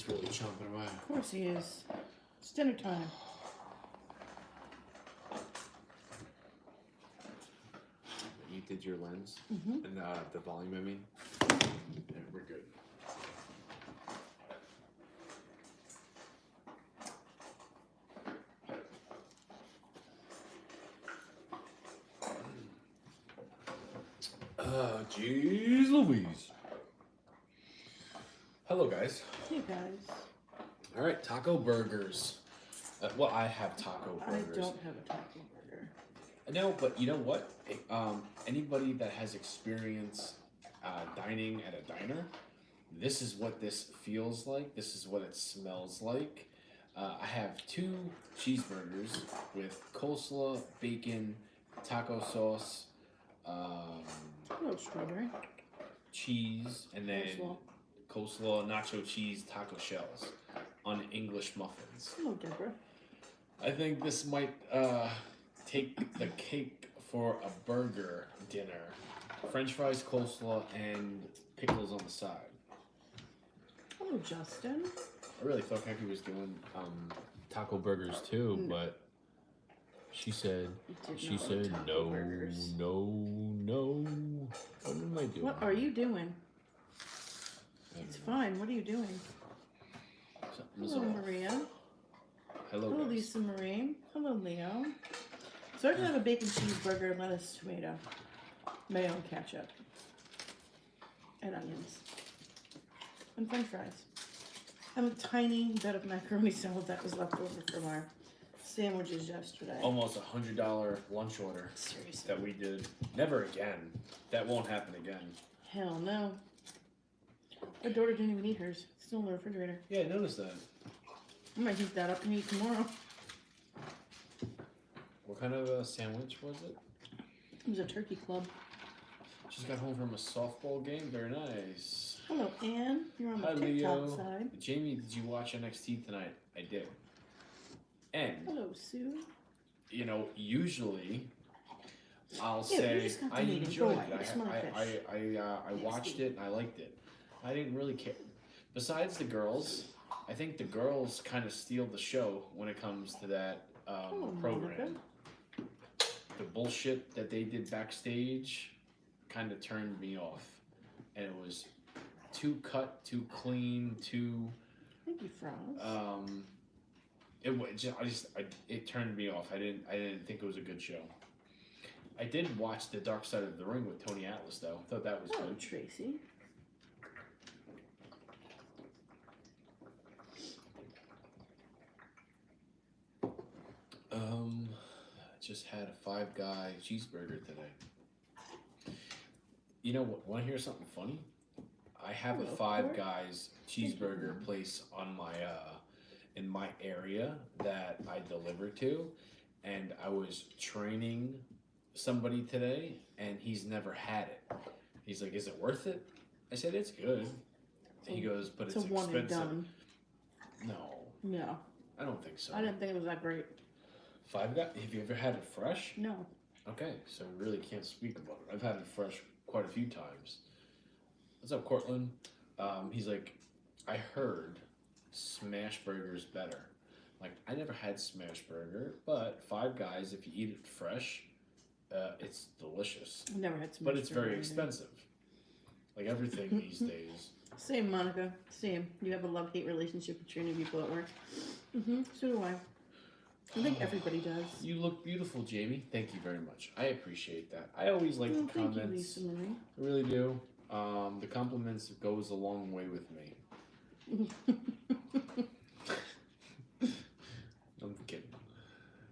He's really chomping away. Of course he is. It's dinner time. You did your lens Mm-hmm. and the volume. I mean, yeah, we're good. Jeez Louise. Hello, guys. Hey guys. All right, taco burgers. Well, I have taco I burgers. don't have a taco burger. No, but you know what? Anybody that has experience dining at a diner, this is what this feels like. This is what it smells like. I have 2 cheeseburgers with coleslaw, bacon, taco sauce, Hello, strawberry. cheese, and then Coleslaw. coleslaw, nacho cheese, taco shells on English muffins. Hello, Deborah. I think this might take the cake for a burger dinner. French fries, coleslaw, and pickles on the side. Hello, Justin. I really thought Kaki was doing taco burgers too, No. but she said Did not like taco no, burgers. no. What am I doing? What are you doing? I don't It's know. fine. What are you doing? Something's Hello, off. Maria. Hello, Hello, guys. Lisa Marie. Hello, Leo. So I can have a bacon cheeseburger, lettuce, tomato, mayo, and ketchup, and onions, and French fries. And a tiny bit of macaroni salad that was left over from our sandwiches yesterday. Almost $100 lunch order Seriously. that we did. Never again. That won't happen again. Hell no. Our daughter didn't even eat hers. It's still in the refrigerator. Yeah, I noticed that. I might heat that up and eat tomorrow. What kind of a sandwich was it? It was a turkey club. Just got home from a softball game. Very nice. Hello, Anne. You're on the Hi, TikTok Leo. side. Jamie, did you watch NXT tonight? I did. And, Hello, Sue. you know, usually I'll Yeah, say you just got I the meeting. Go enjoyed away. it. You smell like fish. I watched it and I liked it. I didn't really care. Besides the girls, I think the girls kind of steal the show when it comes to that Hello, program. Monica. The bullshit that they did backstage kind of turned me off. And it was too cut, too clean, too Thank you, Franz. it turned me off. I didn't think it was a good show. I did watch The Dark Side of the Ring with Tony Atlas though. I thought that was Hello, good. Tracy. Just had a Five Guy cheeseburger today. You know what? Want to hear something funny? I have a Hello, Five Court. Guys cheeseburger place on my in my area that I deliver to, and I was training somebody today, and he's never had it. He's like, "Is it worth it?" I said, "It's good." He goes, "But It's it's a one and expensive." done. No, Yeah. I don't think so. I didn't think it was that great. Five Guys. Have you ever had it fresh? No. Okay, so we really can't speak about it. I've had it fresh quite a few times. What's up, Cortland? He's like, I heard smash burger's better. Like, I never had smash burger, but Five Guys, if you eat it fresh, it's delicious. I've never had some. But it's very expensive. Like everything these days. Same, Monica. Same. You have a love-hate relationship with training people at work. So do I. I think everybody does. You look beautiful, Jamie. Thank you very much. I appreciate that. I always like Well, the thank you, comments. Lisa Marie. I really do. The compliments goes a long way with me. I'm kidding.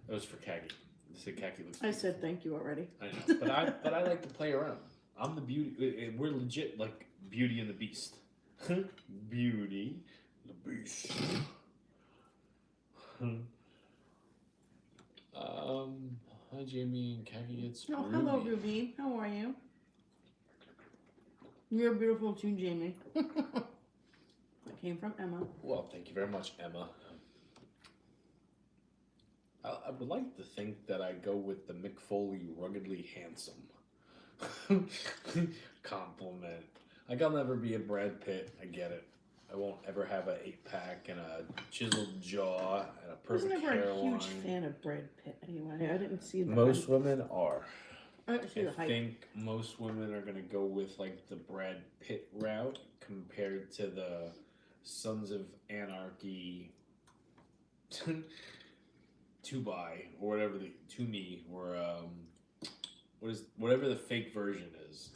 That was for Khaki. I said Khaki looks. I said thank you already. I know, but I like to play around. I'm the beauty. We're legit like Beauty and the Beast. Beauty, the Beast. Hi Jamie and Khaki. It's Oh, hello, Ruby. Ruby. How are you? You're beautiful too, Jamie. That came from Emma. Well, thank you very much, Emma. I would like to think that I go with the Mick Foley ruggedly handsome compliment. Like, I'll never be a Brad Pitt. I get it. I won't ever have an 8-pack and a chiseled jaw and a I was perfect never a hairline. huge fan of Brad Pitt anyway. I didn't see the Most women are. I didn't see I the hype. think most women are gonna go with like the Brad Pitt route compared to the Sons of Anarchy, Tubi or whatever the Toomey or whatever the fake version is.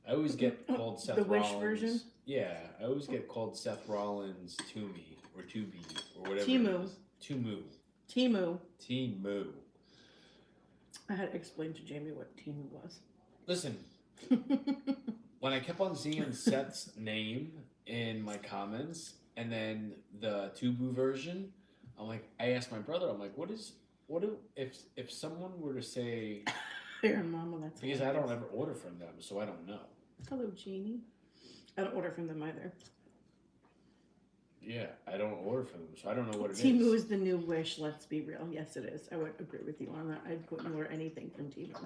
I always get called Seth The Rollins. Wish version? Yeah, I always get called Seth Rollins Toomey or Tubi or whatever. Timu. It is. Tumu. Timu. Timu. I had to explain to Jamie what Timu was. Listen, when I kept on seeing Seth's name in my comments and then the Tubu version, I'm like, I asked my brother, I'm like, if someone were to say, Here, Mama, that's because I don't ever order from them, so I don't know. Hello, Jeannie. I don't order from them either. Yeah, I don't order from them, so I don't know what it Timu is. is the new Wish, let's be real. Yes, it is. I would agree with you on that. I wouldn't order anything from Timu.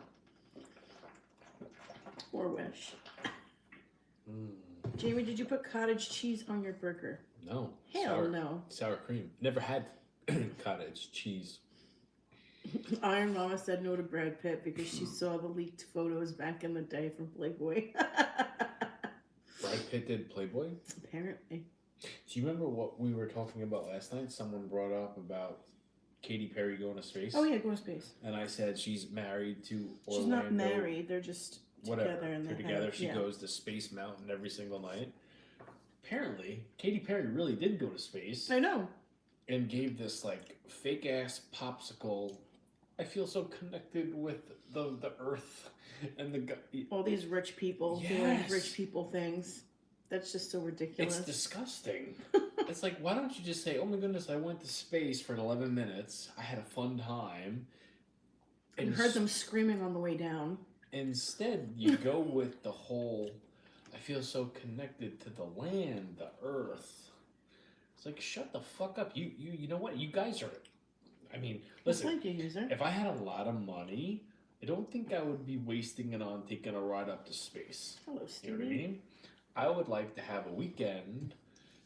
Or Wish. Jamie, did you put cottage cheese on your burger? No. Hell no. Sour cream. Never had cottage cheese. Iron Mama said no to Brad Pitt because she saw the leaked photos back in the day from Playboy. Brad Pitt did Playboy? Apparently. Do you remember what we were talking about last night? Someone brought up about Katy Perry going to space. Oh yeah, go to space. And I said she's married to Orlando. She's not married. They're just Whatever. together. And They're together. She goes to Space Mountain every single night. Apparently, Katy Perry really did go to space. I know. And gave this like fake ass popsicle. I feel so connected with the earth and the All these rich people doing Yes. rich people things. That's just so ridiculous. It's disgusting. It's like, why don't you just say, oh my goodness, I went to space for 11 minutes. I had a fun time. You heard them screaming on the way down. Instead, you go with the whole, I feel so connected to the land, the earth. It's like, shut the fuck up. You know what? You guys are, I mean, listen, Thank you, user. if I had a lot of money, I don't think I would be wasting it on taking a ride up to space. Hello, You know Stevie. what I mean? I would like to have a weekend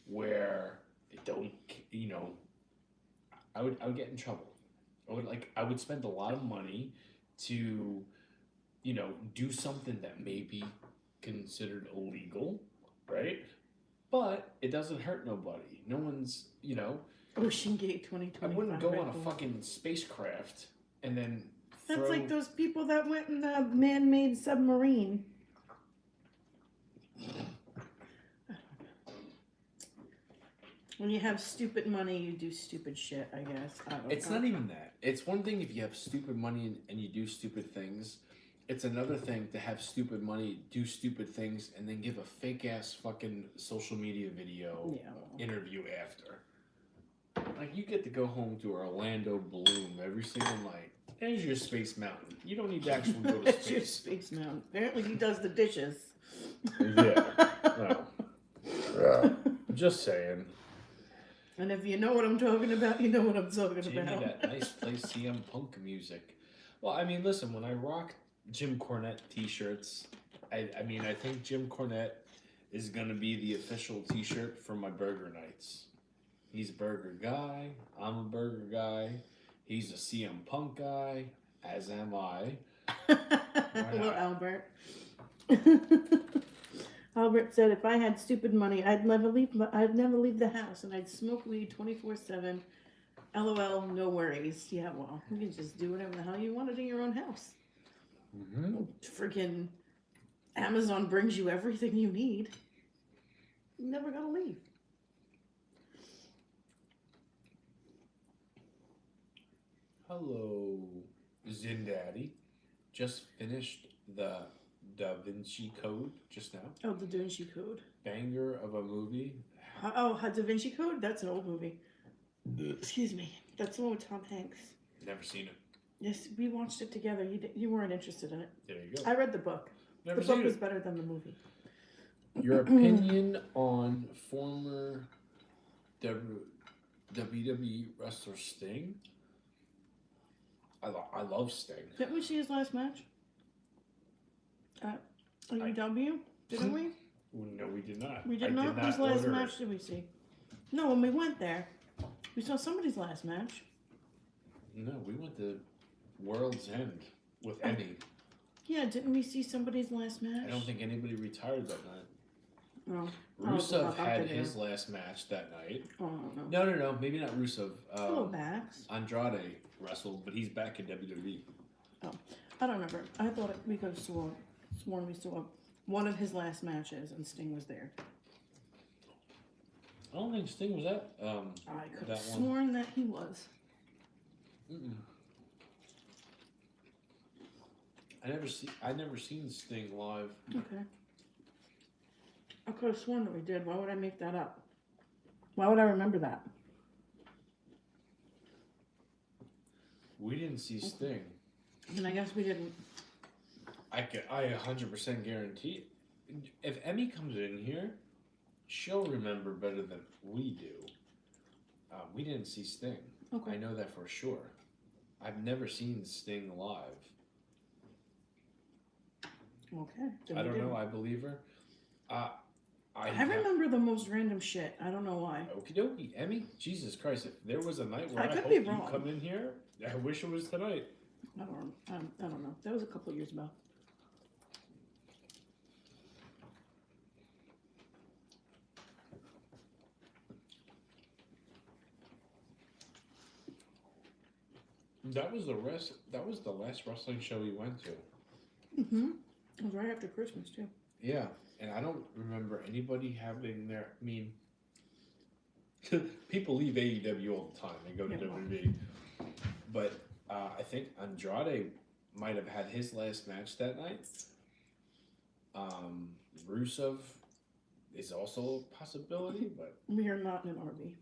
where I don't, you know, I would get in trouble. I would spend a lot of money to, you know, do something that may be considered illegal, right? But it doesn't hurt nobody. No one's, you know. Ocean Gate 2025. I wouldn't go on a Red Bull. fucking spacecraft and then That's throw. like those people that went in the man-made submarine. When you have stupid money, you do stupid shit, I guess. I don't It's know. not even that. It's one thing if you have stupid money and you do stupid things. It's another thing to have stupid money, do stupid things, and then give a fake ass fucking social media video interview after. Like, you get to go home to Orlando Bloom every single night. There's your Space Mountain. You don't need to actually go to It's your space. Space Mountain. Apparently he does the dishes. Yeah. No. I'm just saying. And if you know what I'm talking about, you know what I'm talking Jamie, about. that nice place CM Punk music. Well, I mean, listen, when I rock Jim Cornette t-shirts, I mean, I think Jim Cornette is going to be the official t-shirt for my burger nights. He's a burger guy. I'm a burger guy. He's a CM Punk guy, as am I. Hello, Albert. Albert said, "If I had stupid money, I'd never leave the house, and I'd smoke weed 24/7. LOL, no worries. Yeah, well, you can just do whatever the hell you wanted in your own house. Mm-hmm. Freaking Amazon brings you everything you need. You never gotta leave." Hello, Zindaddy. Just finished the Da Vinci Code just now. Oh, the Da Vinci Code. Banger of a movie. Oh, Da Vinci Code? That's an old movie. Excuse me. That's the one with Tom Hanks. Never seen it. Yes, we watched it together. You weren't interested in it. There you go. I read the book. Never The book seen was it. better than the movie. Your opinion on former WWE wrestler Sting? I love Sting. Didn't we see his last match? At AEW? Didn't we? No, we did not. We did I not. Did Whose not last order match it. did we see? No, when we went there, we saw somebody's last match. No, we went to World's End with Eddie. Yeah, didn't we see somebody's last match? I don't think anybody retired that night. No. Rusev Oh, had okay, his last match that night. Oh, no. No, maybe not Rusev. Hello, Max. Andrade wrestled, but he's back in WWE. I don't remember. I thought we could have sworn we saw one of his last matches and Sting was there. I don't think Sting was at. I could that have one. sworn that he was. Mm-mm. I never seen Sting live. Okay. I could have sworn that we did. Why would I make that up? Why would I remember that? We didn't see Sting. Then I guess we didn't. I 100% guarantee. If Emmy comes in here, she'll remember better than we do. We didn't see Sting. Okay. I know that for sure. I've never seen Sting live. Okay. Then I we don't didn't. know. I believe her. I remember the most random shit. I don't know why. Okie dokie. Emmy, Jesus Christ, if there was a night where I I could hope be you wrong. come in here, I wish it was tonight. I don't know. That was a couple of years ago. That was the last wrestling show we went to. Mm-hmm. It was right after Christmas too. Yeah, and I don't remember anybody having their. I mean, people leave AEW all the time. They go to Yeah, well. WWE, but I think Andrade might have had his last match that night. Rusev is also a possibility, but We are not in an RV.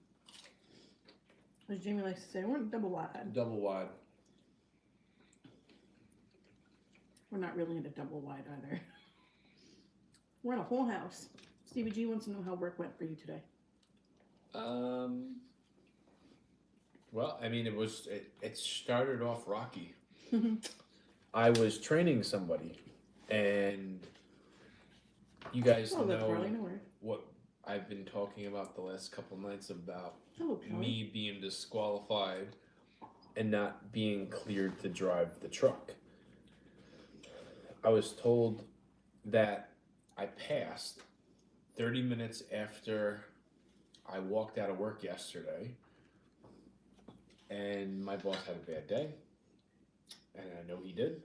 As Jamie likes to say, we're double wide. double wide. We're not really into double wide either. We're in a whole house. Stevie G wants to know how work went for you today. Well, I mean, it started off rocky. I was training somebody, and you guys Oh, that's know Carly, no worries. what I've been talking about the last couple nights about Hello, Kelly. me being disqualified and not being cleared to drive the truck. I was told that I passed 30 minutes after I walked out of work yesterday, and my boss had a bad day, and I know he did.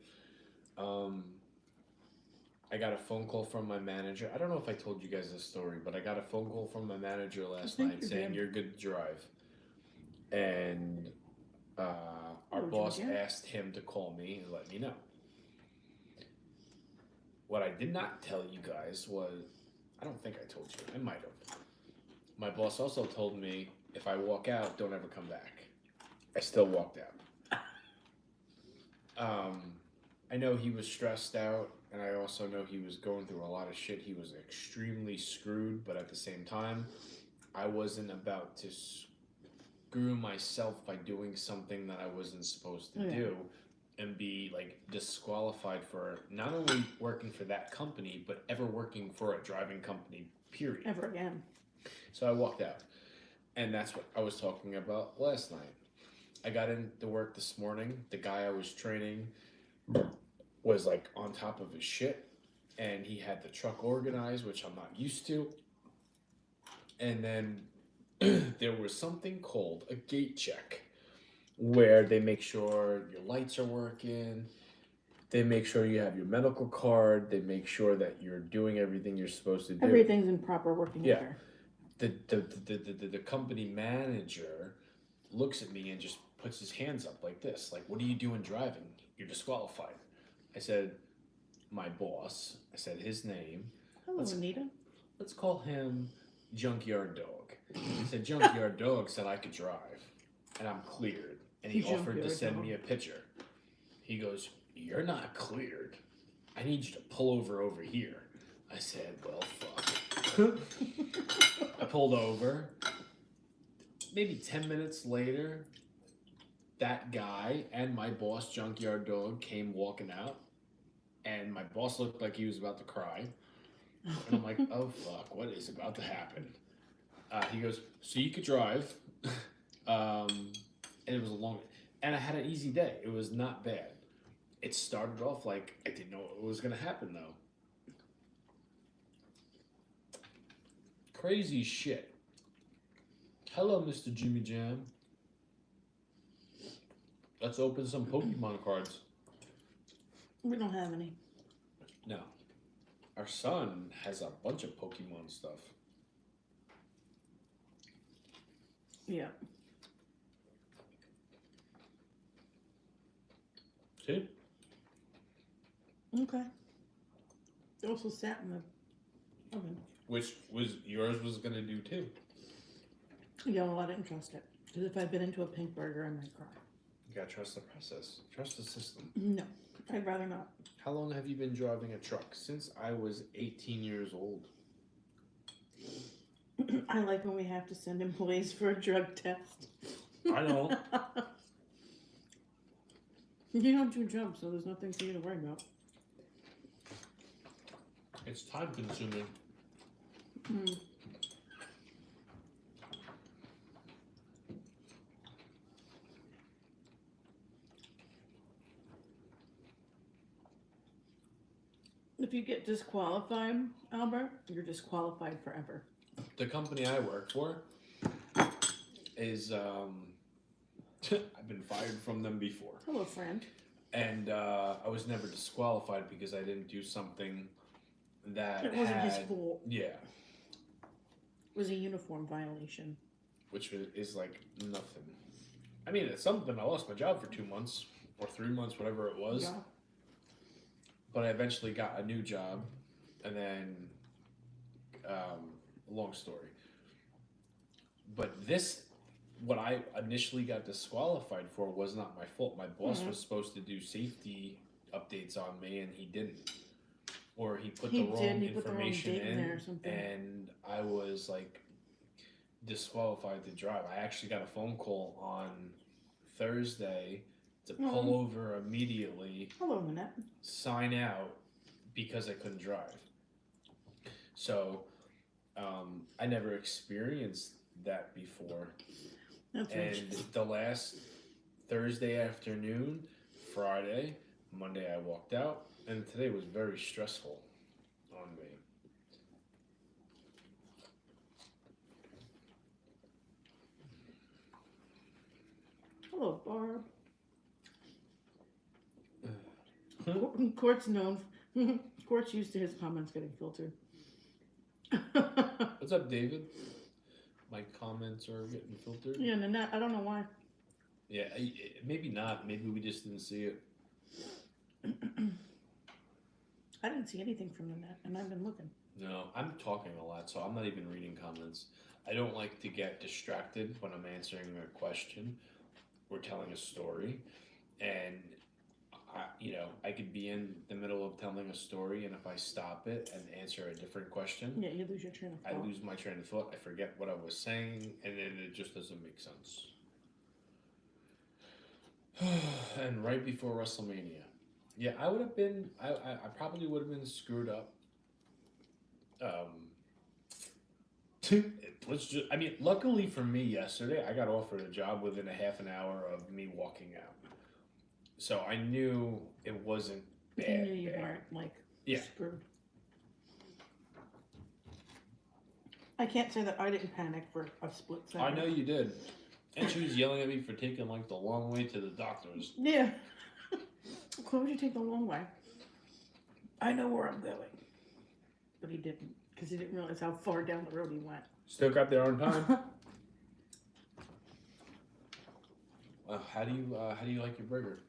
I got a phone call from my manager. I don't know if I told you guys this story, but I got a phone call from my manager last think night you saying did. you're good to drive. And our Oh, boss Georgia? asked him to call me and let me know. What I did not tell you guys was, I don't think I told you, I might have. My boss also told me if I walk out, don't ever come back. I still walked out. I know he was stressed out, and I also know he was going through a lot of shit. He was extremely screwed, but at the same time, I wasn't about to screw myself by doing something that I wasn't supposed to Yeah. do and be like disqualified for not only working for that company, but ever working for a driving company, period. Ever again. So I walked out. And that's what I was talking about last night. I got into work this morning. The guy I was training was like on top of his shit. And he had the truck organized, which I'm not used to. And then there was something called a gate check, where they make sure your lights are working. They make sure you have your medical card. They make sure that you're doing everything you're supposed to do. Everything's in proper working Yeah. order. The company manager looks at me and just puts his hands up like this, like, what are you doing driving? You're disqualified. I said, my boss. I said his name. Hello, Anita. Let's call him Junkyard Dog. He said Junkyard Dog said I could drive, and I'm cleared. And he offered to Junkyard send Dog. me a picture. He goes, you're not cleared. I need you to pull over here. I said, well, fuck. I pulled over. Maybe 10 minutes later, that guy and my boss, Junkyard Dog, came walking out. And my boss looked like he was about to cry. And I'm like, oh fuck, what is about to happen? He goes, so you could drive. And it was a long, and I had an easy day. It was not bad. It started off like I didn't know what was gonna happen though. Crazy shit. Hello, Mr. Jimmy Jam. Let's open some Pokemon cards. We don't have any. No. Our son has a bunch of Pokemon stuff. Yeah. See? Okay. It also sat in the oven. Which was yours was gonna do too. Yeah, well, I didn't trust it. Because if I'd been into a pink burger, I might cry. You gotta trust the process. Trust the system. No, I'd rather not. How long have you been driving a truck? Since I was 18 years old. I like when we have to send employees for a drug test. I know. You don't do jobs, so there's nothing for you to worry about. It's time consuming. Mm. If you get disqualified, Albert, you're disqualified forever. The company I work for is I've been fired from them before. Hello, friend. And I was never disqualified because I didn't do something that It wasn't his had- fault. Yeah, It was a uniform violation. which is like nothing. I mean, it's something. I lost my job for 2 months or 3 months, whatever it was. Yeah. But I eventually got a new job, and then, long story. But this, what I initially got disqualified for, was not my fault. My boss Mhm. was supposed to do safety updates on me, and he didn't, or he put He the wrong did, he put the wrong information date in in, there or something. and I was like disqualified to drive. I actually got a phone call on Thursday to pull over immediately, Hello, Minette. sign out because I couldn't drive. So I never experienced that before. That's And right. the last Thursday afternoon, Friday, Monday I walked out, and today was very stressful on me. Hello, Barb. Court's known. Court's used to his comments getting filtered. What's up, David? My comments are getting filtered. Yeah, Nanette, I don't know why. Yeah, maybe not. Maybe we just didn't see it. I didn't see anything from Nanette, and I've been looking. No, I'm talking a lot, so I'm not even reading comments. I don't like to get distracted when I'm answering a question or telling a story, and I could be in the middle of telling a story, and if I stop it and answer a different question, Yeah, you lose your train of I thought. lose my train of thought. I forget what I was saying, and then it just doesn't make sense. And right before WrestleMania, yeah, I would have been. I probably would have been screwed up. Let's just. I mean, luckily for me, yesterday I got offered a job within a half an hour of me walking out, so I knew it wasn't bad. You knew you bad. weren't like Yeah. screwed. I can't say that I didn't panic for a split second. I know you did. And she was yelling at me for taking like the long way to the doctor's. Yeah. Why would you take the long way? I know where I'm going. But he didn't, because he didn't realize how far down the road he went. Still got there on time. How do you like your burger?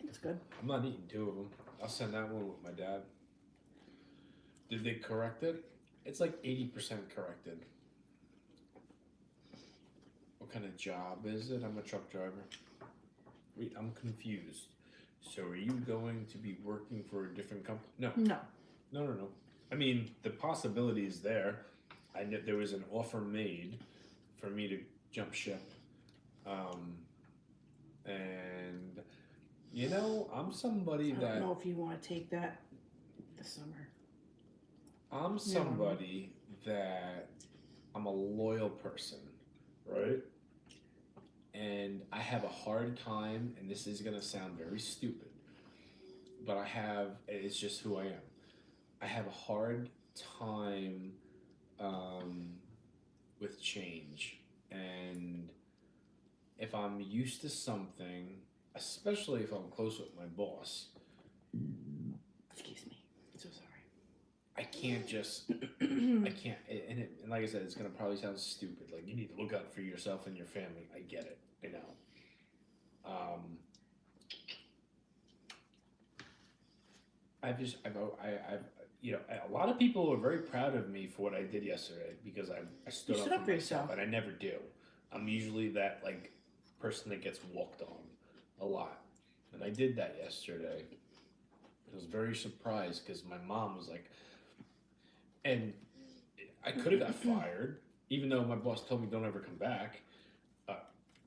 It's good. I'm not eating 2 of them. I'll send that one with my dad. Did they correct it? It's like 80% corrected. What kind of job is it? I'm a truck driver. Wait, I'm confused. So are you going to be working for a different company? No. No. No. I mean, the possibility is there. I know there was an offer made for me to jump ship. And, I'm somebody I that... don't know if you want to take that this summer. I'm somebody that I'm a loyal person, right? And I have a hard time, and this is gonna sound very stupid, but it's just who I am. I have a hard time with change. And if I'm used to something, especially if I'm close with my boss, Excuse me. So sorry. I can't just, I can't, and like I said, it's gonna probably sound stupid. Like, you need to look out for yourself and your family. I get it. I know. A lot of people are very proud of me for what I did yesterday because I stood up for myself, and I never do. I'm usually that like person that gets walked on a lot, and I did that yesterday. I was very surprised because my mom was like, and I could have got fired, even though my boss told me don't ever come back.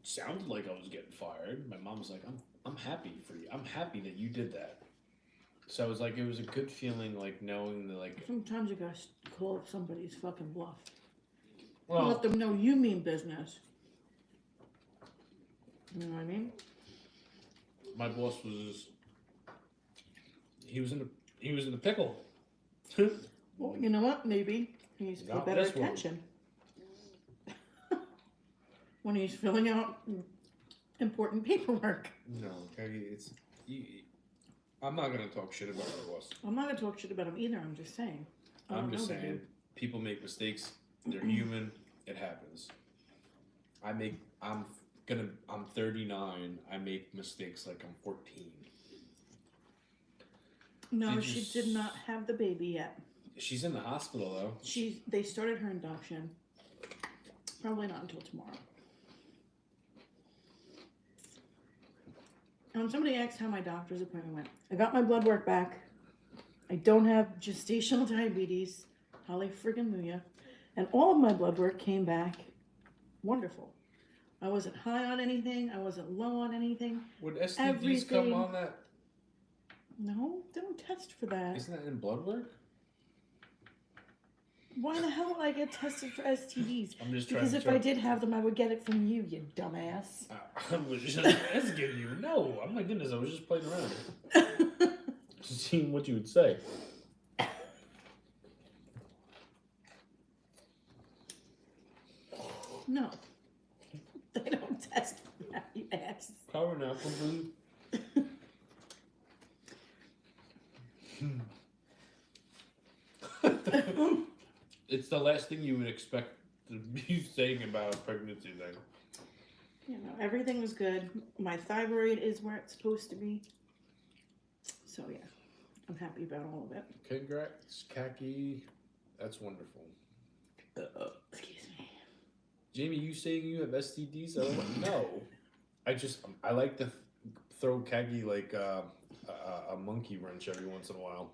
Sounded like I was getting fired. My mom was like, I'm happy for you. I'm happy that you did that. So it was like, it was a good feeling, like knowing that, like, Sometimes you gotta call somebody's fucking bluff. well, Let them know you mean business. You know what I mean? my boss he was in a pickle. Well, you know what? Maybe he needs to pay Not better this one. attention when he's filling out important paperwork. No, Peggy, I'm not gonna talk shit about my boss. I'm not gonna talk shit about him either. I'm just saying. I'm just saying, people make mistakes. They're human. It happens. I'm 39. I make mistakes like I'm 14. No, Did she you did not have the baby yet. She's in the hospital though. They started her induction. Probably not until tomorrow. And when somebody asked how my doctor's appointment went, I got my blood work back. I don't have gestational diabetes. Holly friggin' Luya. And all of my blood work came back wonderful. I wasn't high on anything. I wasn't low on anything. Would STDs come Everything- on that? No, they don't test for that. Isn't that in blood work? Why the hell would I get tested for STDs? I'm just trying Because to if I did have them, I would get it from you, you dumbass. I was just asking you. No, oh my goodness, I was just playing around. Seeing what you would say. No. They don't test for that, you ass. Power nap, please. It's the last thing you would expect to be saying about a pregnancy then. You know, everything was good. My thyroid is where it's supposed to be. So yeah, I'm happy about all of it. Congrats, Kaki. That's wonderful. Excuse me. Jamie, you saying you have STDs? I don't know. I like to throw Kaki like a monkey wrench every once in a while.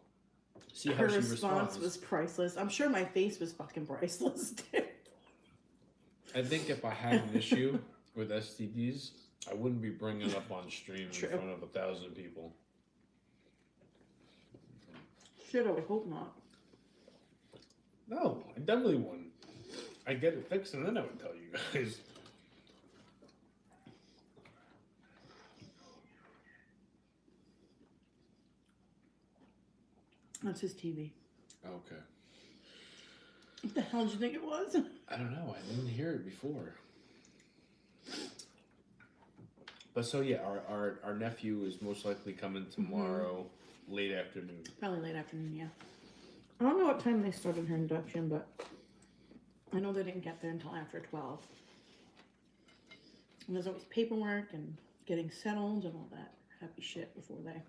See how Her she response responds. was priceless. I'm sure my face was fucking priceless too. I think if I had an issue with STDs, I wouldn't be bringing it up on stream True. in front of 1,000 people. Shit, I would hope not. No, I definitely wouldn't. I'd get it fixed and then I would tell you guys. That's his TV. Okay. What the hell did you think it was? I don't know. I didn't hear it before. But so yeah, our nephew is most likely coming tomorrow, late afternoon. Probably late afternoon, yeah. I don't know what time they started her induction, but I know they didn't get there until after 12. And there's always paperwork and getting settled and all that happy shit before they,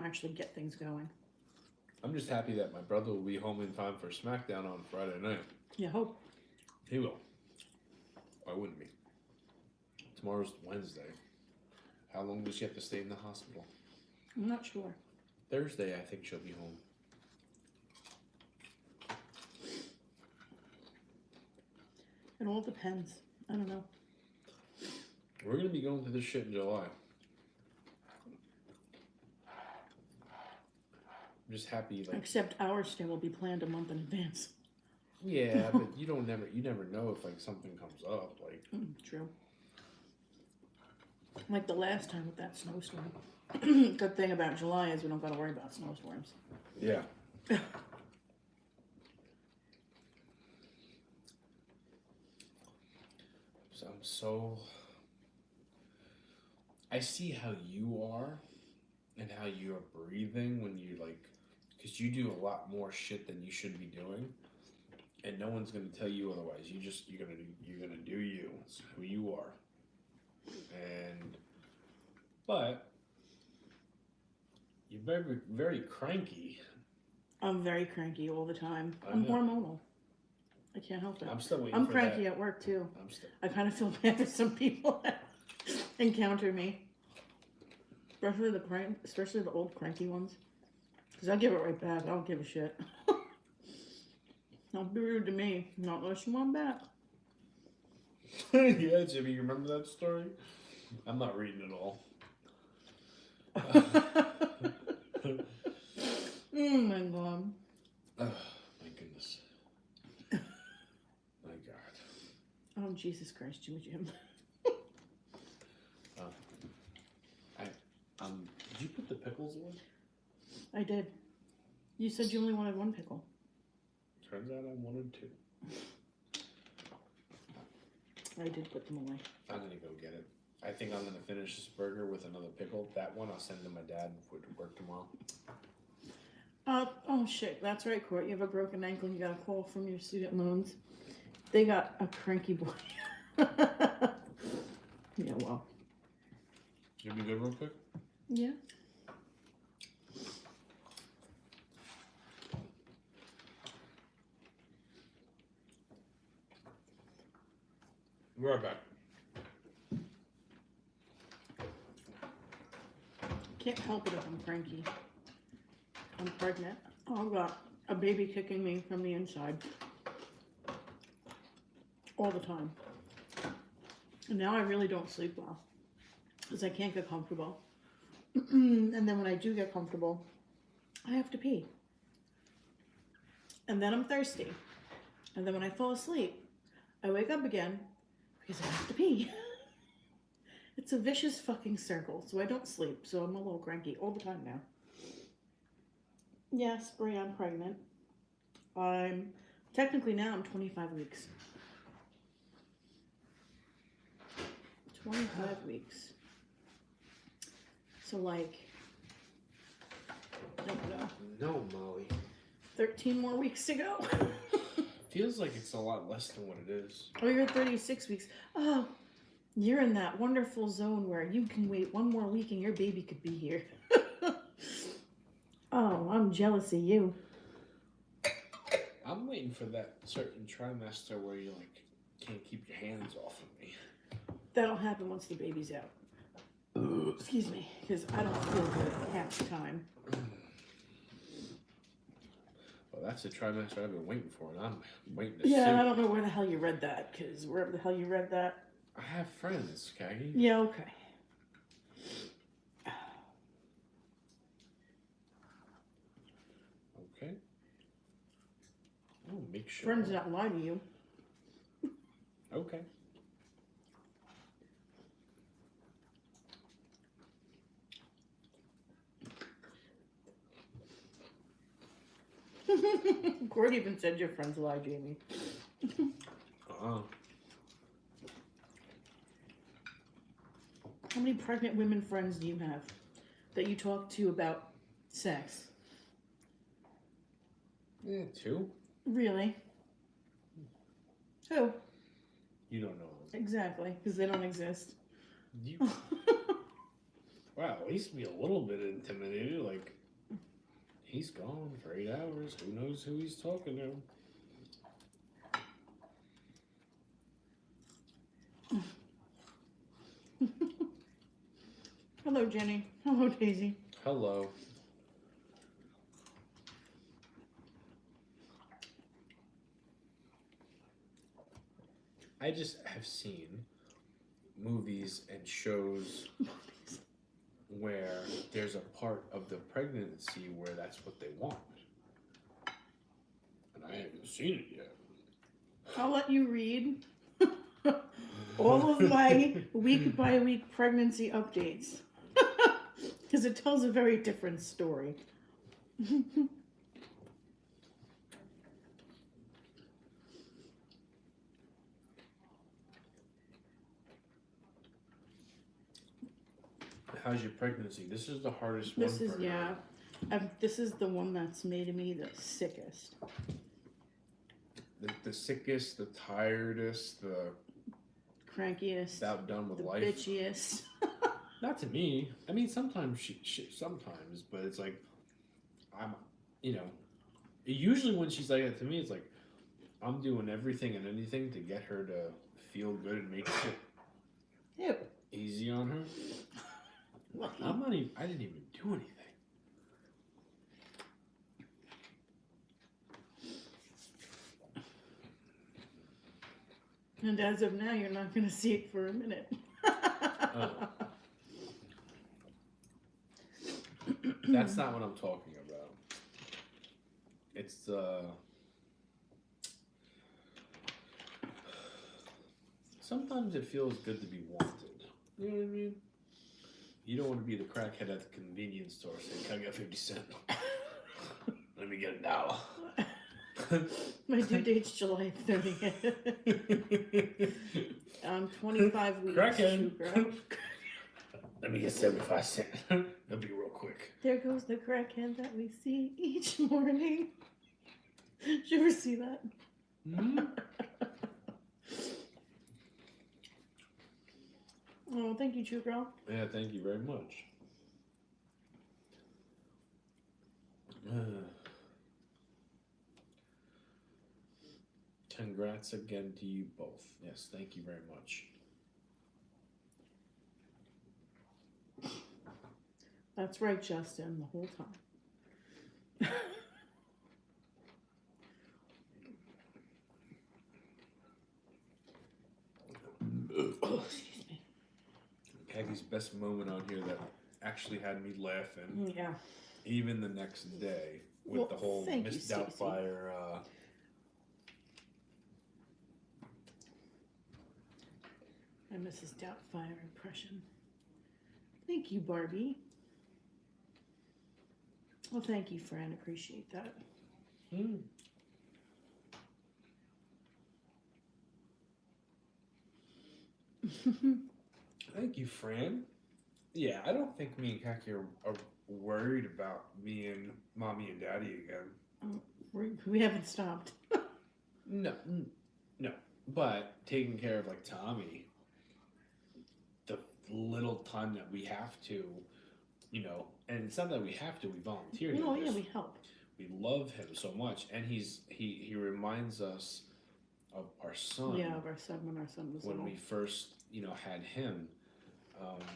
actually get things going. I'm just happy that my brother will be home in time for SmackDown on Friday night. Yeah, hope. He will. Why wouldn't he? Tomorrow's Wednesday. How long does she have to stay in the hospital? I'm not sure. Thursday, I think she'll be home. It all depends. I don't know. We're gonna be going through this shit in July. I'm just happy, like, Except our stay will be planned a month in advance. yeah, but you never know if like something comes up, like. True. Like the last time with that snowstorm. Good thing about July is we don't got to worry about snowstorms. Yeah. So I see how you are and how you're breathing when you like, because you do a lot more shit than you should be doing, and no one's gonna tell you otherwise. You're gonna do you. It's who you are. But you're very very cranky. I'm very cranky all the time. I I'm know. hormonal. I can't help it. I'm still waiting. I'm for cranky that. at work too. I'm still. I kind of feel bad for some people that encounter me, especially the old cranky ones. Because I give it right back. I don't give a shit. Don't be rude to me. Not unless you want back. Yeah, Jimmy, you remember that story? I'm not reading it all. Oh my god. Oh, my goodness. My God. Oh Jesus Christ, Jimmy Jim. Did you put the pickles in? I did. You said you only wanted one pickle. Turns out I wanted two. I did put them away. I'm gonna go get it. I think I'm gonna finish this burger with another pickle. That one I'll send to my dad for work tomorrow. Oh shit, that's right, Court. You have a broken ankle and you got a call from your student loans. They got a cranky boy. Yeah, well. You be good real quick? Yeah. Be right back. Can't help it if I'm cranky. I'm pregnant. I've got a baby kicking me from the inside. All the time. And now I really don't sleep well. Because I can't get comfortable. And then when I do get comfortable, I have to pee. And then I'm thirsty. And then when I fall asleep, I wake up again because I have to pee. It's a vicious fucking circle. So I don't sleep. So I'm a little cranky all the time now. Yes, Brie, I'm pregnant. Technically now I'm 25 weeks. 25 weeks. So like, I don't know, No, Molly. 13 more weeks to go. Feels like it's a lot less than what it is. Oh, you're 36 weeks. Oh, you're in that wonderful zone where you can wait one more week and your baby could be here. Oh, I'm jealous of you. I'm waiting for that certain trimester where you like can't keep your hands off of me. That'll happen once the baby's out. Excuse me, because I don't feel good half the time. Well, that's the trimester I've been waiting for, and I'm waiting to Yeah, see. I don't know where the hell you read that, because wherever the hell you read that. I have friends, Kaggy. Yeah, okay. Okay. Oh, make sure. Friends not lie to you. Okay. Court even said your friends lie, Jamie. Uh-uh. How many pregnant women friends do you have that you talk to about sex? Yeah, two. Really? Who? You don't know. Exactly, because they don't exist. You. Wow, at least be a little bit intimidated. Like, he's gone for 8 hours. Who knows who he's talking to? Hello, Jenny. Hello, Daisy. Hello. I just have seen movies and shows where there's a part of the pregnancy where that's what they want. And I haven't seen it yet. I'll let you read all of my week by week pregnancy updates because it tells a very different story. How's your pregnancy? This is the hardest This one is, for yeah. her. This is the one that's made me the sickest. The sickest, the tiredest, the Crankiest. outdone with The life. bitchiest. Not to me. I mean, sometimes sometimes, but it's like, I'm, you know, usually when she's like that to me, it's like, I'm doing everything and anything to get her to feel good and make shit Ew. easy on her. Lucky. I'm not even, I didn't even do anything. And as of now, you're not going to see it for a minute. That's not what I'm talking about. It's sometimes it feels good to be wanted. You know what I mean? You don't want to be the crackhead at the convenience store saying, "Can I get 50 cents? Let me get $1." My due date's July 30th. I'm 25 weeks. Crackhead. Girl. Let me get 75 cents. That'll be real quick. There goes the crackhead that we see each morning. Did you ever see that? Mm-hmm. Oh, thank you, True Girl. Yeah, thank you very much. Congrats again to you both. Yes, thank you very much. That's right, Justin, the whole time. Oh, excuse me. Peggy's best moment on here that actually had me laughing, Yeah. even the next day, with Well, the whole thank you, Miss Stacey. Doubtfire. My Mrs. Doubtfire impression. Thank you, Barbie. Well, thank you, Fran. Appreciate that. Thank you, Fran. Yeah, I don't think me and Kaki are worried about me and Mommy and Daddy again. We haven't stopped. No. But taking care of like Tommy, the little time that we have to, you know, and it's not that we have to, we volunteer. Oh, yeah, we help. We love him so much, and he reminds us of our son. Yeah, of our son when our son was when little. we first, you know, had him.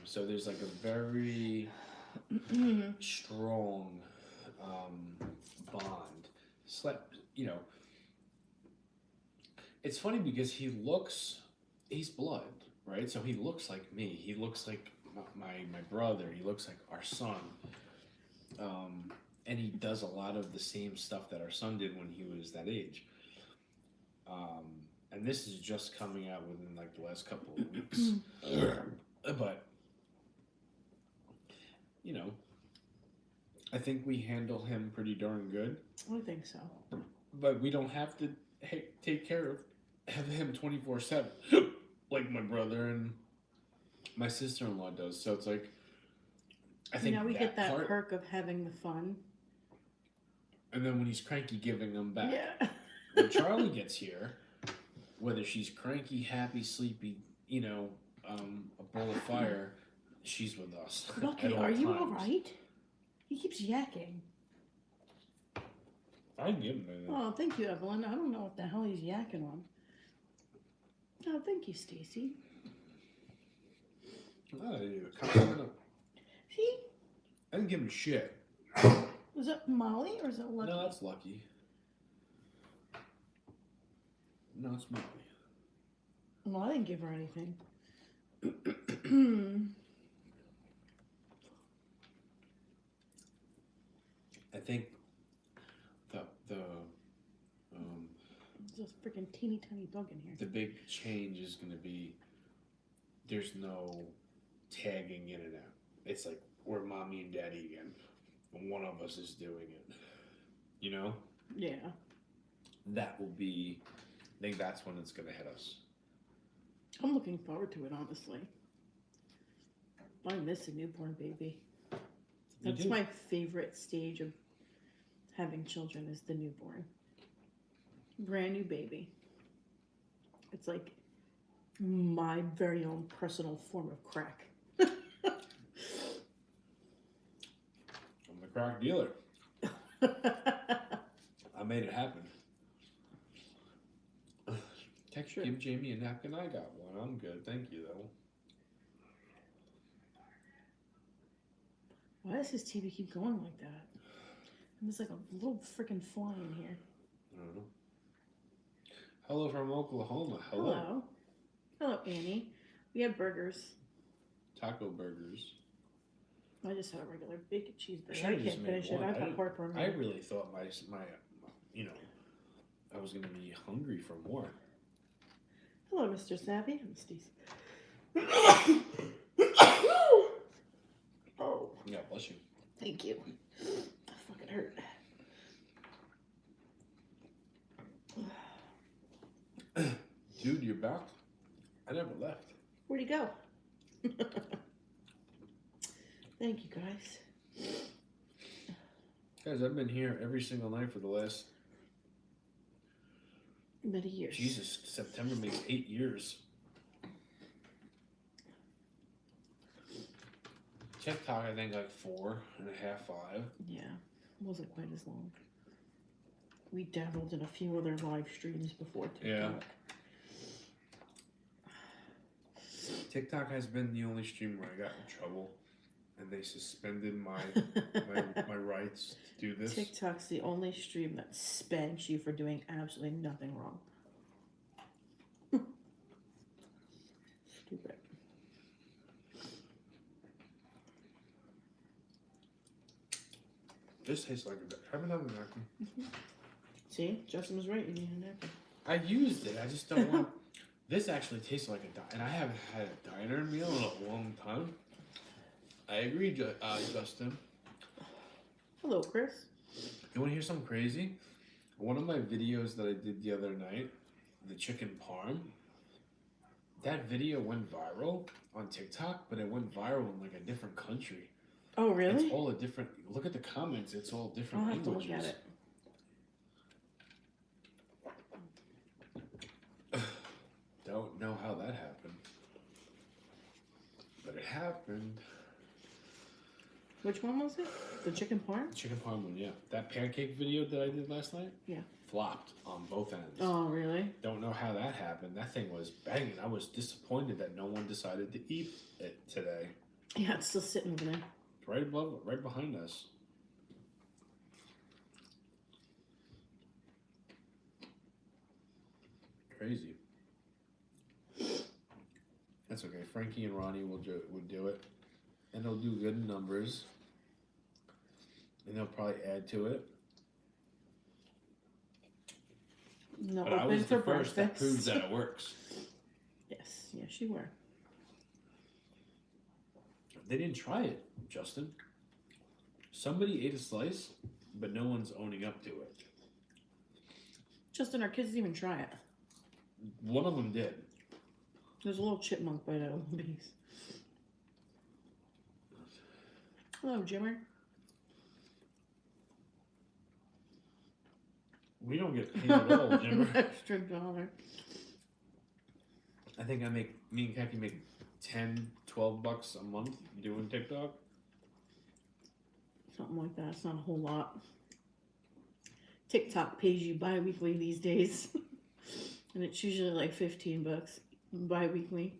So there's like a very strong bond. You know, it's funny because he's blood, right? So he looks like me. He looks like my brother. He looks like our son. And he does a lot of the same stuff that our son did when he was that age. And this is just coming out within like the last couple of weeks. But, you know, I think we handle him pretty darn good. I think so. But we don't have to take care of him 24/7 like my brother and my sister-in-law does. So it's like, I think we get that part, perk of having the fun. and then when he's cranky, giving them back. Yeah. When Charlie gets here, whether she's cranky, happy, sleepy, you know, a bowl of fire, she's with us. Lucky, at all are you times. all right? He keeps yakking. I give him that. Oh, thank you, Evelyn. I don't know what the hell he's yakking on. Oh, thank you, Stacy. See? I didn't give him shit. Was it Molly or is it Lucky? No, that's Lucky. No, it's Molly. Well, I didn't give her anything. I think the There's a freaking teeny tiny bug in here. the big change is going to be there's no tagging in and out. It's like we're mommy and daddy again. And one of us is doing it. You know? Yeah. That will be, I think that's when it's going to hit us. I'm looking forward to it, honestly. I miss a newborn baby. You That's do. my favorite stage of having children is the newborn. Brand new baby. It's like my very own personal form of crack. I'm the crack dealer. I made it happen. Sure. Give Jamie a napkin. I got one. I'm good. Thank you, though. Why does his TV keep going like that? And there's like a little freaking fly in here. I don't know. Hello from Oklahoma. Hello. Hello, Annie. We had burgers. Taco burgers. I just had a regular bacon cheeseburger. Should've I just can't made finish it. one. I've got heartburn. I really thought my I was gonna be hungry for more. Hello, Mr. Savvy. I'm Steve. Oh, Yeah, bless you. thank you. That fucking hurt. Dude, you're back? I never left. Where'd he go? Thank you, guys. Guys, I've been here every single night for the last, Many years. Jesus, September makes 8 years. TikTok, I think like 4.5, 5. Yeah, wasn't quite as long. We dabbled in a few other live streams before TikTok. Yeah. TikTok has been the only stream where I got in trouble, and they suspended my rights to do this. TikTok's the only stream that spanks you for doing absolutely nothing wrong. Stupid. This tastes like a. Have another napkin. See, Justin was right. You need a napkin. I used it. I just don't want. This actually tastes like a diner, and I haven't had a diner meal in a long time. I agree, Justin. Hello, Chris. You want to hear something crazy? One of my videos that I did the other night, the chicken parm, that video went viral on TikTok, but it went viral in like a different country. Oh, really? It's all a different. Look at the comments. It's all different I'll have to languages. look at it. Don't know how that happened, but it happened. Which one was it? The chicken parm? Chicken parm one, yeah. That pancake video that I did last night, Yeah. flopped on both ends. Oh, really? Don't know how that happened. That thing was banging. I was disappointed that no one decided to eat it today. Yeah, it's still sitting over there. Right above, right behind us. Crazy. That's okay. Frankie and Ronnie would do it, and they'll do good numbers, and they'll probably add to it. No, But I open was for the first that breakfast. proves that it works. Yes, you were. They didn't try it, Justin. Somebody ate a slice, but no one's owning up to it. Justin, our kids didn't even try it. One of them did. There's a little chipmunk bite out of one piece. Hello, Jimmer. We don't get paid at all, Jimmer. Extra $1. I think me and Kaki make $10-12 a month doing TikTok. Something like that. It's not a whole lot. TikTok pays you bi-weekly these days. And it's usually like $15 bi-weekly.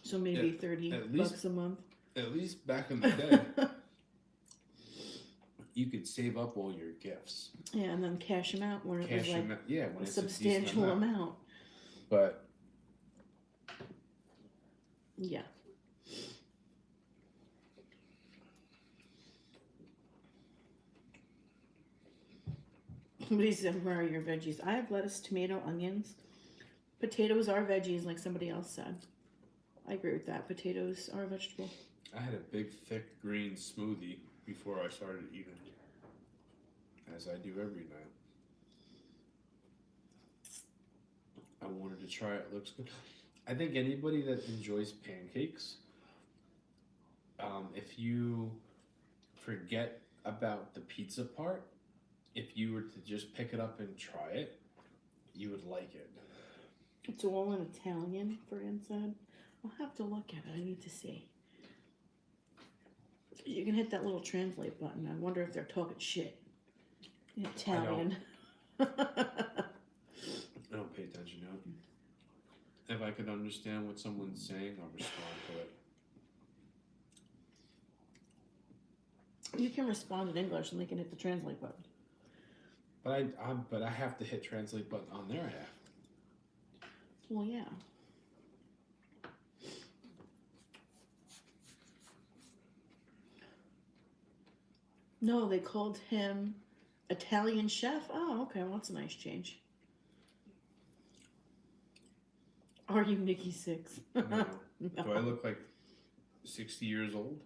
So maybe Yeah, 30 at bucks least- a month. At least back in the day, you could save up all your gifts. Yeah, and then cash them out when it was Cash like them, yeah, when a it's a decent substantial amount. But Yeah. Somebody said, where are your veggies? I have lettuce, tomato, onions. Potatoes are veggies, like somebody else said. I agree with that. Potatoes are a vegetable. I had a big, thick green smoothie before I started eating, as I do every night. I wanted to try it. It looks good. I think anybody that enjoys pancakes, if you forget about the pizza part, if you were to just pick it up and try it, you would like it. It's all in Italian, Fran said. I'll have to look at it. I need to see. You can hit that little translate button. I wonder if they're talking shit in Italian. I don't pay attention to it. If I could understand what someone's saying, I'll respond to it. You can respond in English and they can hit the translate button. But I have to hit translate button on their half. Well, yeah. No, they called him Italian chef. Oh, okay. Well, that's a nice change. Are you Nikki Six? No. No. Do I look like 60 years old?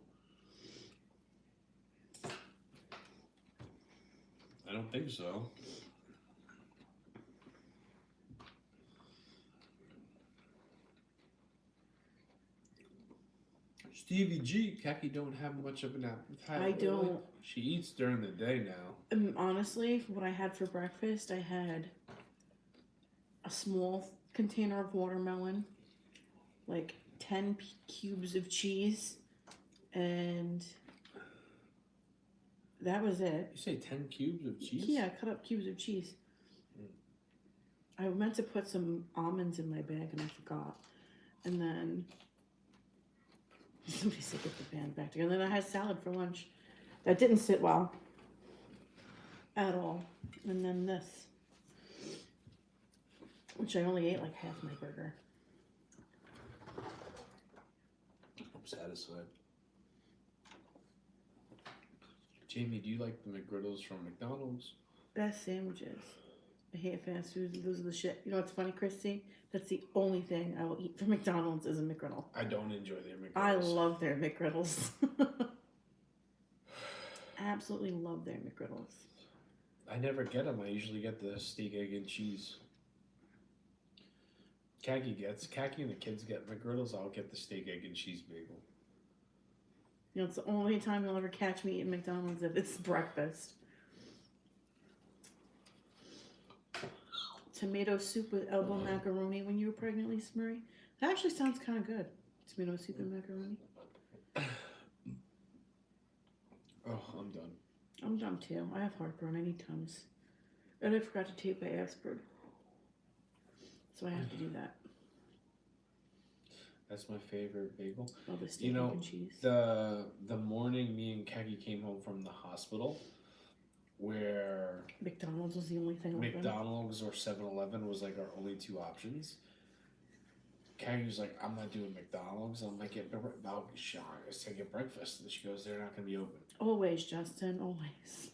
I don't think so. Stevie G, Kaki don't have much of an appetite. I don't. She eats during the day now. Honestly, what I had for breakfast, I had a small container of watermelon, like 10 cubes of cheese, and that was it. You say 10 cubes of cheese? Yeah, cut up cubes of cheese. I meant to put some almonds in my bag and I forgot. And then somebody said get the band back together. And then I had salad for lunch. That didn't sit well at all. And then this, which I only ate like half my burger. I'm satisfied. Jamie, do you like the McGriddles from McDonald's? Best sandwiches. I hate fast food. Those are the shit. You know what's funny, Christy? That's the only thing I will eat from McDonald's is a McGriddle. I don't enjoy their McGriddles. I love their McGriddles. Absolutely love their McGriddles. I never get them. I usually get the steak, egg, and cheese. Kaki and the kids get McGriddles. I'll get the steak, egg, and cheese bagel. You know, it's the only time you'll ever catch me eating McDonald's if it's breakfast. Tomato soup with elbow macaroni when you were pregnant, Lisa Marie. That actually sounds kind of good. Tomato soup and macaroni. Oh, I'm done. I'm done too. I have heartburn. I need Tums. And I forgot to take my aspirin. So I have to do that. That's my favorite bagel. Oh, the steak You know, and cheese. the morning me and Kaki came home from the hospital, where McDonald's was the only thing open. McDonald's or 7-Eleven was like our only two options. Kaki was like, I'm not doing McDonald's. I'm like, I'll get breakfast. And she goes, they're not going to be open. Always, Justin. Always.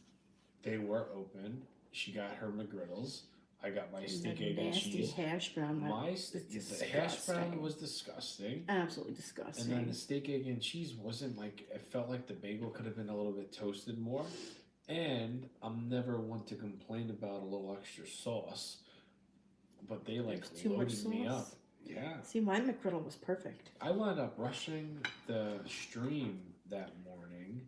They were open. She got her McGriddles. I got my steak, That egg, and nasty cheese. hash brown. The hash brown was disgusting. Absolutely disgusting. And then the steak, egg, and cheese wasn't like, it felt like the bagel could have been a little bit toasted more. And I'm never one to complain about a little extra sauce, but they like There's too much loaded me up. sauce. Yeah. See, my McGriddle was perfect. I wound up rushing the stream that morning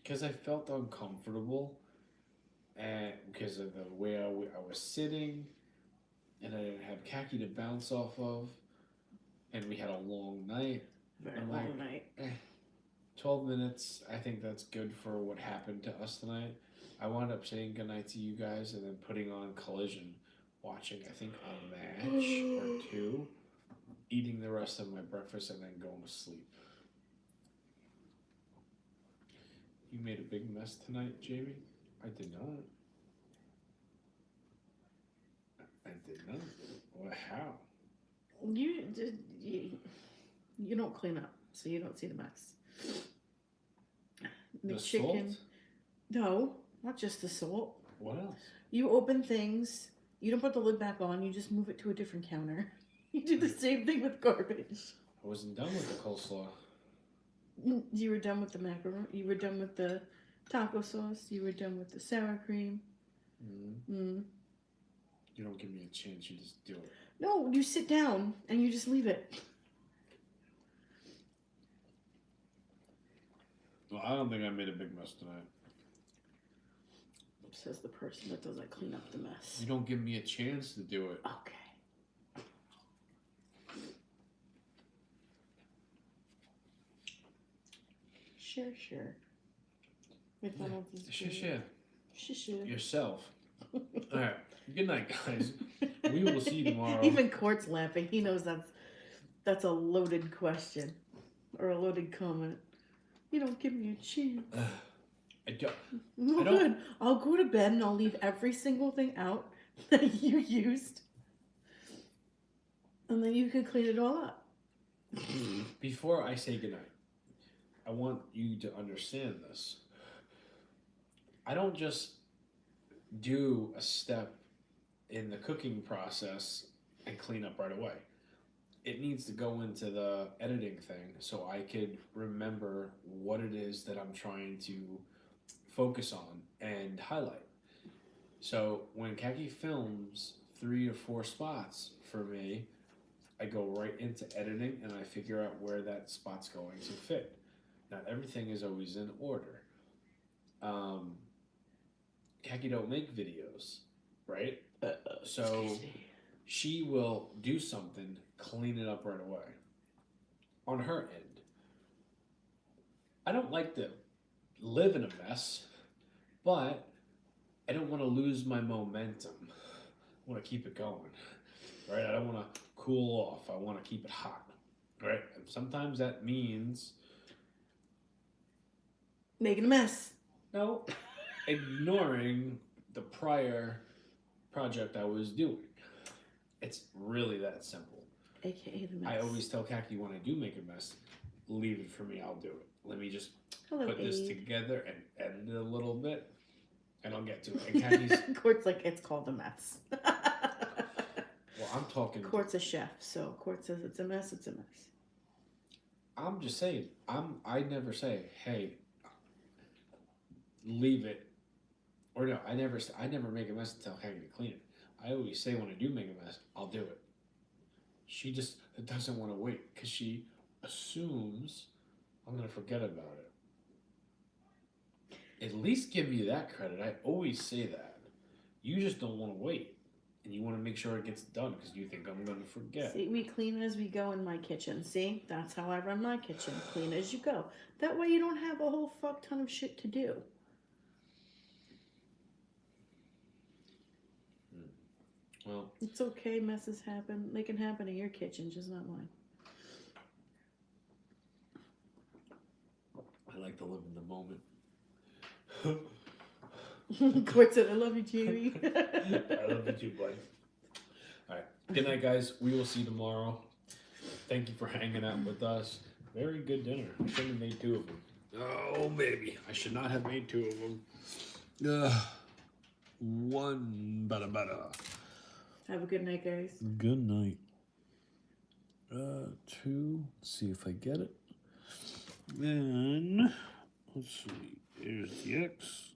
because I felt uncomfortable and because of the way I was sitting, and I didn't have Kaki to bounce off of, and we had a long night. Very I'm long like, night. 12 minutes, I think that's good for what happened to us tonight. I wound up saying goodnight to you guys and then putting on Collision, watching, I think, a match or two, eating the rest of my breakfast, and then going to sleep. You made a big mess tonight, Jamie? I did not. I did not. Well, how? You don't clean up, so you don't see the mess. The McChicken. salt? No, Not just the salt. What else? You open things, you don't put the lid back on, you just move it to a different counter. You do the same thing with garbage. I wasn't done with the coleslaw. You were done with the macaroni, you were done with the taco sauce, you were done with the sour cream. Mm. You don't give me a chance, you just do it. No, you sit down and you just leave it. Well, I don't think I made a big mess tonight. Says the person that doesn't clean up the mess. You don't give me a chance to do it. Okay. Sure. McDonald's is Shush, good. Shush. yourself. All right. Good night, guys. We will see you tomorrow. Even Court's laughing. He knows that's a loaded question or a loaded comment. You don't give me a chance. I don't. No I don't- good. I'll go to bed and I'll leave every single thing out that you used, and then you can clean it all up. Before I say goodnight, I want you to understand this. I don't just do a step in the cooking process and clean up right away. It needs to go into the editing thing so I could remember what it is that I'm trying to focus on and highlight. So when Khaki films 3 or 4 spots for me, I go right into editing and I figure out where that spot's going to fit. Not everything is always in order. Khaki don't make videos, right? So Excuse me. she will do something, clean it up right away. On her end, I don't like to live in a mess, but I don't want to lose my momentum. I want to keep it going, right? I don't want to cool off. I want to keep it hot, right? And sometimes that means Making a mess. no, ignoring the prior project I was doing. It's really that simple. AKA the mess. I always tell Khaki when I do make a mess, leave it for me, I'll do it. Let me just Hello, put this Abe. together and edit it a little bit, and I'll get to it. And Khaki's, Court's like, it's called a mess. well, I'm talking, Court's a chef, so Court says it's a mess, it's a mess. I'm just saying, I never say, hey, leave it. Or no, I never make a mess and tell Khaki to clean it. I always say when I do make a mess, I'll do it. She just doesn't want to wait because she assumes I'm going to forget about it. At least give me that credit. I always say that. You just don't want to wait. And you want to make sure it gets done because you think I'm going to forget. See, we clean as we go in my kitchen. See, that's how I run my kitchen. Clean as you go. That way you don't have a whole fuck ton of shit to do. Well, It's okay, messes happen. They can happen in your kitchen, just not mine. I like to live in the moment. Court said, I love you, Jamie. I love you too, buddy. All right. Good night, guys. We will see you tomorrow. Thank you for hanging out with us. Very good dinner. I should have made 2 of them. Oh, baby. I should not have made 2 of them. One better. Have a good night, guys. Good night. 2. Let's see if I get it. Then, let's see. Here's the X.